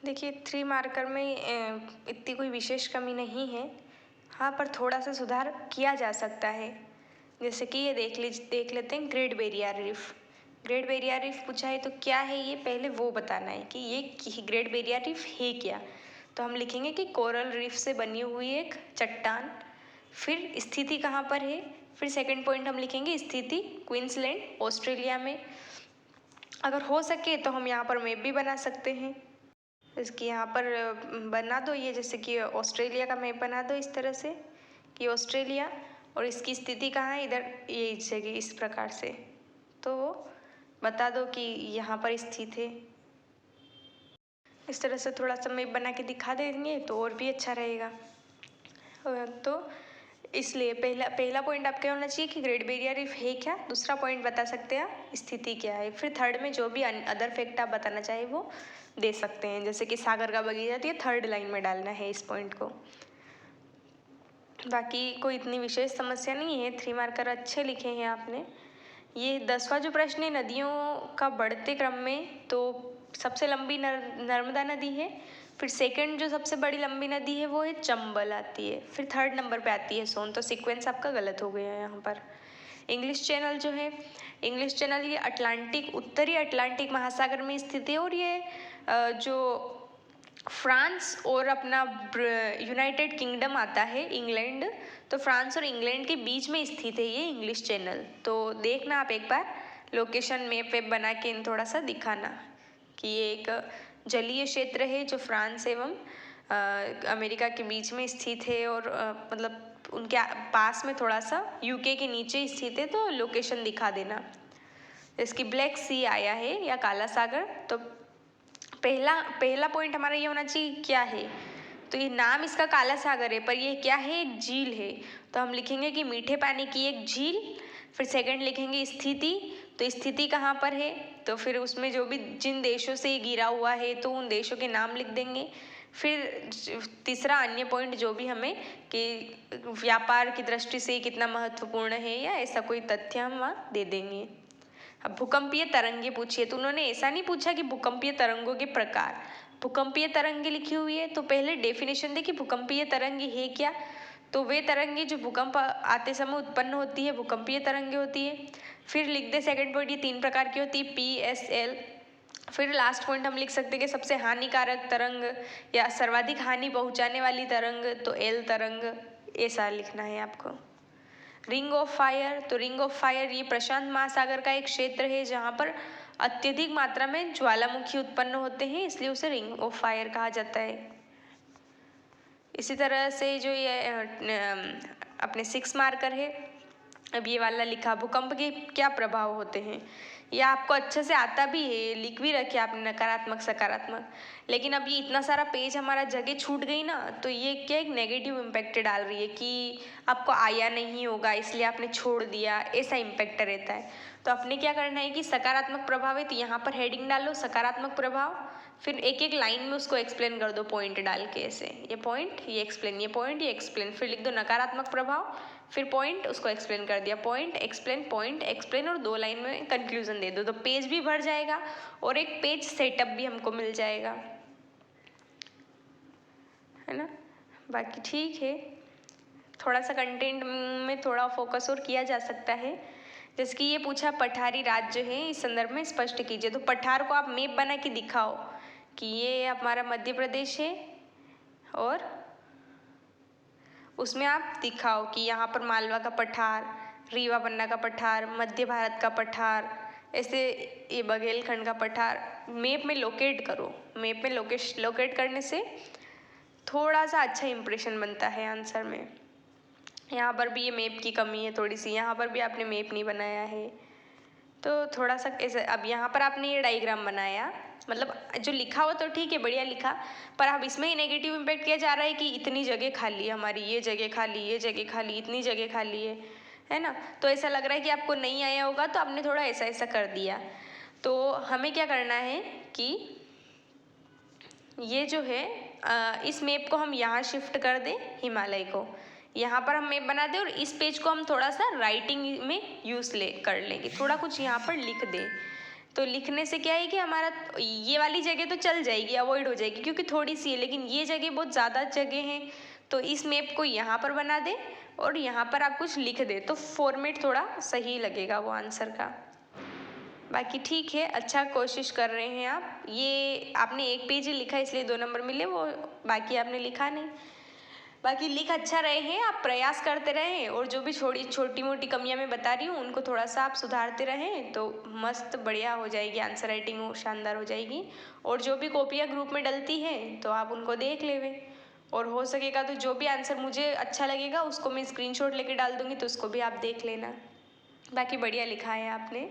देखिए 3 मार्कर में इतनी कोई विशेष कमी नहीं है। हाँ, पर थोड़ा-सा सुधार किया जा सकता है। जैसे कि ये देख लेते हैं great barrier reef. Great barrier reef पूछा है तो क्या है ये, पहले वो बताना है कि ये ग्रेट बैरियर रीफ है क्या। तो हम लिखेंगे कि कोरल रीफ से बनी हुई एक चट्टान। फिर स्थिति कहाँ पर है, फिर सेकंड पॉइंट हम लिखेंगे स्थिति क्वींसलैंड ऑस्ट्रेलिया में। अगर हो सके तो हम यहाँ पर मैप भी बना सकते हैं। इसकी यहाँ पर बना दो, ये जैसे कि ऑस्ट्रेलिया का मैप बना दो इस तरह से कि ऑस्ट्रेलिया, और इसकी स्थिति कहाँ है, इधर ये इस जगह इस प्रकार से। तो बता दो कि यहाँ पर स्थित है। इस तरह से थोड़ा सा मैप बना के दिखा देंगे तो और भी अच्छा रहेगा। तो इसलिए पहला पॉइंट आपका होना चाहिए कि ग्रेट बैरियर रीफ है क्या। दूसरा पॉइंट बता सकते हैं आप स्थिति क्या है। फिर थर्ड में जो भी अदर फैक्ट आप बताना चाहे वो दे सकते हैं, जैसे कि सागर का बगीचा, तो ये थर्ड लाइन में डालना है इस पॉइंट को। बाकी कोई इतनी विशेष समस्या नहीं है, 3 मार्कर अच्छे लिखे हैं आपने। ये 10वां जो प्रश्न है नदियों का बढ़ते क्रम में, तो सबसे लंबी नर्मदा नदी है। फिर सेकंड जो सबसे बड़ी लंबी नदी है वो है चंबल आती है। फिर थर्ड नंबर पे आती है सोन। तो सीक्वेंस आपका गलत हो गया है यहाँ पर। इंग्लिश चैनल जो है, इंग्लिश चैनल ये अटलांटिक, उत्तरी अटलांटिक महासागर में स्थित है। और ये जो फ्रांस और अपना यूनाइटेड किंगडम आता है इंग्लैंड, तो फ्रांस और इंग्लैंड के बीच में स्थित है ये इंग्लिश चैनल। तो देखना आप एक बार लोकेशन मैप वेप बना के थोड़ा सा दिखाना कि ये एक जलीय क्षेत्र है जो फ्रांस एवं अमेरिका के बीच में स्थित है, और मतलब उनके पास में थोड़ा सा यूके के नीचे स्थित है। तो लोकेशन दिखा देना। इसकी ब्लैक सी आया है या काला सागर। तो पहला पॉइंट हमारा ये होना चाहिए क्या है, तो ये नाम इसका काला सागर है पर ये क्या है, एक झील है। तो हम लिखेंगे कि मीठे पानी की एक झील। फिर सेकंड लिखेंगे स्थिति, तो स्थिति कहाँ पर है, तो फिर उसमें जो भी जिन देशों से ये घिरा हुआ है तो उन देशों के नाम लिख देंगे। फिर तीसरा अन्य पॉइंट जो भी हमें कि व्यापार की दृष्टि से कितना महत्वपूर्ण है या ऐसा कोई तथ्य हम वहाँ दे देंगे। अब भूकंपीय तरंगे पूछिए, तो उन्होंने ऐसा नहीं पूछा कि भूकंपीय तरंगों के प्रकार। भूकंपीय तरंगे लिखी हुई है तो पहले डेफिनेशन देखिए भूकंपीय तरंगे है क्या। तो वे तरंगे जो भूकंप आते समय उत्पन्न होती है भूकंपीय तरंगे होती है। फिर लिख दे सेकंड पॉइंट, ये 3 प्रकार की होती है PSL। फिर लास्ट पॉइंट हम लिख सकते हैं कि सबसे हानिकारक तरंग या सर्वाधिक हानि पहुंचाने वाली तरंग, तो L तरंग, ऐसा लिखना है आपको। रिंग ऑफ फायर, तो रिंग ऑफ फायर ये प्रशांत महासागर का एक क्षेत्र है जहाँ पर अत्यधिक मात्रा में ज्वालामुखी उत्पन्न होते हैं, इसलिए उसे रिंग ऑफ फायर कहा जाता है। इसी तरह से जो ये अपने 6 मार्कर है, अब ये वाला लिखा भूकंप के क्या प्रभाव होते हैं। ये आपको अच्छे से आता भी है, लिख भी रखे आपने नकारात्मक सकारात्मक। लेकिन अब ये इतना सारा पेज हमारा जगह छूट गई ना, तो ये क्या एक नेगेटिव इम्पैक्ट डाल रही है कि आपको आया नहीं होगा इसलिए आपने छोड़ दिया, ऐसा इम्पैक्ट रहता है। तो अपने क्या करना है कि सकारात्मक प्रभाव है तो यहाँ पर हेडिंग डालो सकारात्मक प्रभाव। फिर एक एक लाइन में उसको एक्सप्लेन कर दो पॉइंट डाल के, ऐसे ये पॉइंट ये एक्सप्लेन, ये पॉइंट ये एक्सप्लेन। फिर लिख दो नकारात्मक प्रभाव, फिर पॉइंट उसको एक्सप्लेन कर दिया, पॉइंट एक्सप्लेन, और 2 लाइन में कंक्लूजन दे दो। तो पेज भी भर जाएगा और एक पेज सेटअप भी हमको मिल जाएगा, है ना। बाकी ठीक है, थोड़ा सा कंटेंट में थोड़ा फोकस और किया जा सकता है। जैसे कि ये पूछा पठारी राज्य है, इस संदर्भ में स्पष्ट कीजिए। तो पठार को आप मैप बना के दिखाओ कि ये हमारा मध्य प्रदेश है और उसमें आप दिखाओ कि यहाँ पर मालवा का पठार, रीवा पन्ना का पठार, मध्य भारत का पठार, ऐसे ये बघेलखंड का पठार मैप में लोकेट करो। मैप में लोकेट करने से थोड़ा सा अच्छा इंप्रेशन बनता है आंसर में। यहाँ पर भी ये मैप की कमी है थोड़ी सी, यहाँ पर भी आपने मैप नहीं बनाया है, तो थोड़ा सा ऐसे। अब यहाँ पर आपने ये डायग्राम बनाया, मतलब जो लिखा हो तो ठीक है, बढ़िया लिखा, पर अब इसमें ही नेगेटिव इम्पैक्ट किया जा रहा है कि इतनी जगह खाली है हमारी, ये जगह खाली, ये जगह खाली, इतनी जगह खाली है ना। तो ऐसा लग रहा है कि आपको नहीं आया होगा तो आपने थोड़ा ऐसा ऐसा कर दिया। तो हमें क्या करना है कि ये जो है इस मैप को हम यहाँ शिफ्ट कर दें, हिमालय को यहाँ पर हम मैप बना दें, और इस पेज को हम थोड़ा सा राइटिंग में यूज़ कर लेंगे, थोड़ा कुछ यहाँ पर लिख दें। तो लिखने से क्या है कि हमारा ये वाली जगह तो चल जाएगी, अवॉइड हो जाएगी क्योंकि थोड़ी सी है, लेकिन ये जगह बहुत ज़्यादा जगह है। तो इस मैप को यहाँ पर बना दे और यहाँ पर आप कुछ लिख दे तो फॉर्मेट थोड़ा सही लगेगा वो आंसर का। बाकी ठीक है, अच्छा कोशिश कर रहे हैं आप। ये आपने एक पेज ही लिखा इसलिए 2 नंबर मिले, वो बाकी आपने लिखा नहीं। बाकी लिख अच्छा रहे हैं आप, प्रयास करते रहें और जो भी छोटी मोटी कमियां मैं बता रही हूँ उनको थोड़ा सा आप सुधारते रहें तो मस्त बढ़िया हो जाएगी आंसर राइटिंग, वो शानदार हो जाएगी। और जो भी कॉपियाँ ग्रुप में डलती हैं तो आप उनको देख लेवे, और हो सकेगा तो जो भी आंसर मुझे अच्छा लगेगा उसको मैं स्क्रीनशॉट लेके डाल दूँगी तो उसको भी आप देख लेना। बाकी बढ़िया लिखा है आपने।